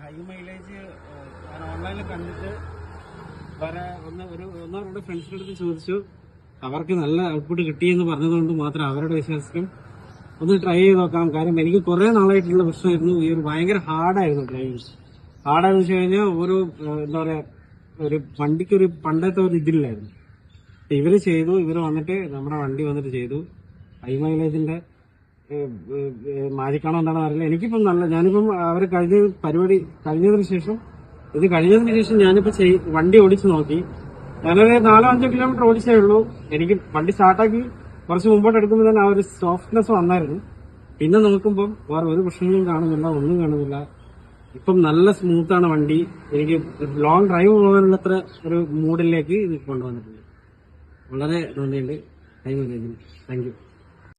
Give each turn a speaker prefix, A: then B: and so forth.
A: High mileage ഞാൻ ഓൺലൈനിൽ കണ്ടിട്ട് വേറെ ഒന്നോ രണ്ടോ ഫ്രണ്ട്സിൻ്റെ അടുത്ത് ചോദിച്ചു. അവർക്ക് നല്ല ഔട്ട്പുട്ട് കിട്ടിയെന്ന് പറഞ്ഞതുകൊണ്ട് മാത്രം അവരുടെ വിശ്വാസത്തിലും ഒന്ന് ട്രൈ ചെയ്ത് നോക്കാം. കാര്യം എനിക്ക് കുറെ നാളായിട്ടുള്ള പ്രശ്നമായിരുന്നു. ഈ ഒരു ഭയങ്കര ഹാർഡായിരുന്നു ഡ്രൈവിങ്. ഹാർഡായെന്ന് വെച്ച് കഴിഞ്ഞാൽ എന്താ പറയാ, ഒരു വണ്ടിക്കൊരു പണ്ടത്തെ ഒരു ഇതില്ലായിരുന്നു. ഇവര് ചെയ്തു, ഇവര് വന്നിട്ട് നമ്മുടെ വണ്ടി വന്നിട്ട് ചെയ്തു. ഹൈ മൈലേജിന്റെ മാജിക്കാണോ എന്താണെന്ന് അറിയില്ല. എനിക്കിപ്പം ഞാനിപ്പം അവർ പരിപാടി കഴിഞ്ഞതിന് ശേഷം ഞാനിപ്പോ വണ്ടി ഓടിച്ചു നോക്കി. ഞാനൊരു 4-5 കിലോമീറ്റർ ഓടിച്ചേ ഉള്ളൂ. എനിക്ക് വണ്ടി സ്റ്റാർട്ടാക്കി കുറച്ച് മുമ്പോട്ട് എടുക്കുമ്പോൾ തന്നെ ആ ഒരു സോഫ്റ്റ്നെസ് വന്നായിരുന്നു. പിന്നെ നോക്കുമ്പോൾ വേറെ ഒരു പ്രശ്നങ്ങളും കാണുന്നില്ല, ഒന്നും കാണുന്നില്ല. ഇപ്പം നല്ല സ്മൂത്താണ് വണ്ടി. എനിക്ക് ലോങ് ഡ്രൈവ് പോകാനുള്ള അത്ര ഒരു മൂഡിലേക്ക് ഇത് കൊണ്ടുവന്നിട്ടുണ്ട്. വളരെ നന്ദിയുണ്ട് ഹൈ മൈലേജിന്. Thank you.